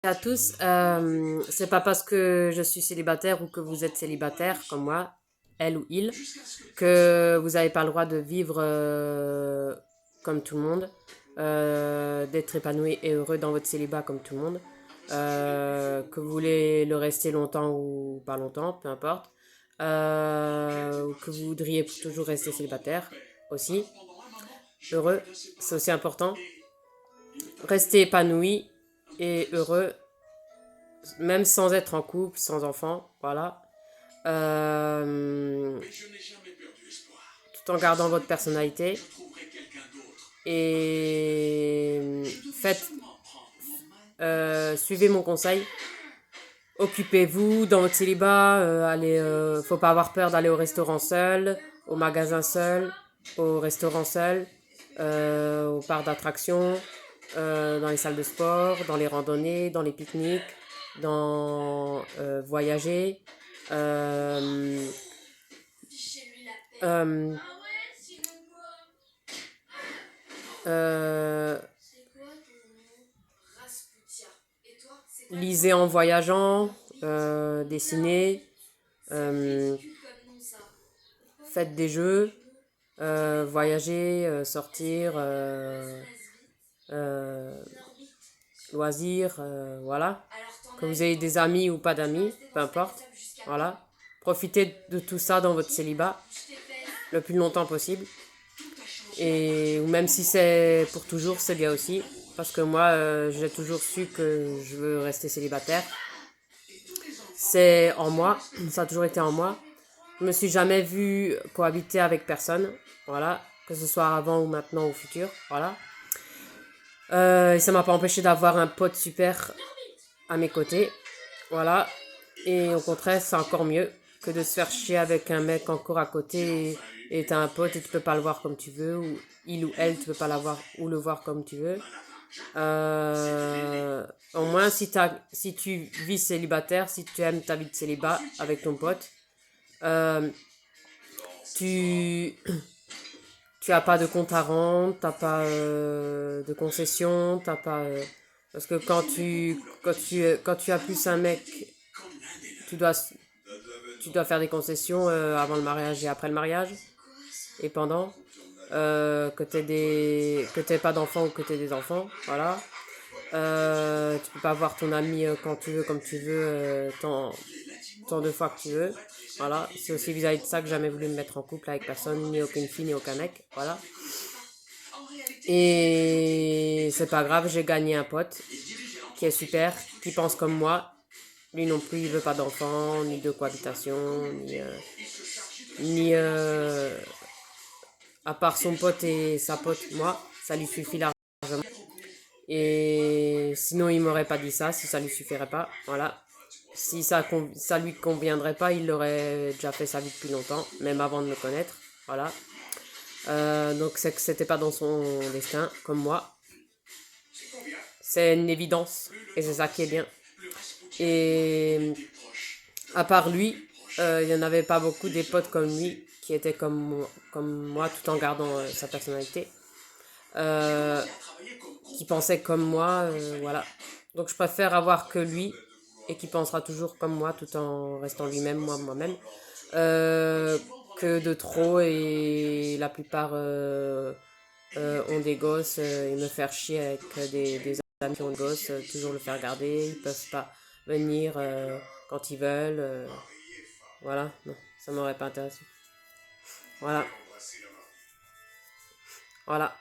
À tous, c'est pas parce que je suis célibataire ou que vous êtes célibataire comme moi, elle ou il, que vous n'avez pas le droit de vivre comme tout le monde, d'être épanoui et heureux dans votre célibat comme tout le monde, que vous voulez le rester longtemps ou pas longtemps, peu importe, ou que vous voudriez toujours rester célibataire aussi, heureux, c'est aussi important. Rester épanoui et heureux même sans être en couple, sans enfant, voilà. Euh, Tout en gardant votre personnalité. Et suivez mon conseil. Occupez-vous dans votre célibat. Faut pas avoir peur d'aller au restaurant seul, au magasin seul, au restaurant seul, au parc d'attractions, dans les salles de sport, dans les randonnées, dans les pique-niques, dans voyager. Euh, euh, euh, Lisez en voyageant, dessinez, euh, faites des jeux, voyager, sortir, euh, loisirs, voilà. Que vous ayez des amis ou pas d'amis, peu importe, voilà. Profitez de tout ça dans votre célibat le plus longtemps possible. Et ou même si c'est pour toujours, c'est bien aussi. Parce que moi, j'ai toujours su que je veux rester célibataire. C'est en moi, ça a toujours été en moi. Je me suis jamais vue cohabiter avec personne, voilà. Que ce soit avant ou maintenant ou futur, voilà. Et ça m'a pas empêché d'avoir un pote super à mes côtés, voilà. Et au contraire, c'est encore mieux que de se faire chier avec un mec encore à côté et t'as un pote et tu peux pas le voir comme tu veux, ou il ou elle, tu peux pas l'avoir ou le voir comme tu veux. Au moins, si tu vis célibataire, si tu aimes ta vie de célibat avec ton pote, euh, tu tu as pas de compte à rendre, t'as pas de concession, t'as pas parce que quand tu as plus un mec, tu dois tu dois faire des concessions avant le mariage et après le mariage et pendant que t'aies pas d'enfants ou que t'aies des enfants, voilà. Tu peux pas voir ton ami quand tu veux, comme tu veux, tant de fois que tu veux. Voilà, c'est aussi vis-à-vis de ça que j'ai jamais voulu me mettre en couple avec personne, ni aucune fille, ni aucun mec. Voilà. Et c'est pas grave, j'ai gagné un pote qui est super, qui pense comme moi. Lui non plus, il veut pas d'enfant, ni de cohabitation, ni à part son pote et sa pote, moi, ça lui suffit largement. Et sinon, il m'aurait pas dit ça si ça lui suffirait pas. Voilà. Si ça lui conviendrait pas, il l'aurait déjà fait sa vie depuis longtemps, même avant de me connaître. Voilà. Donc c'est que c'était pas dans son destin, comme moi. C'est une évidence, et c'est ça qui est bien. Et à part lui, il y en avait pas beaucoup des potes comme lui, qui étaient comme moi tout en gardant sa personnalité. Euh, qui pensait comme moi, voilà. Donc je préfère avoir que lui et qui pensera toujours comme moi tout en restant lui-même, moi-même, euh, que de trop et la plupart ont des gosses et me faire chier avec des amis qui ont des gosses, toujours le faire garder, ils peuvent pas venir quand ils veulent, voilà, non, ça m'aurait pas intéressé. Voilà, voilà.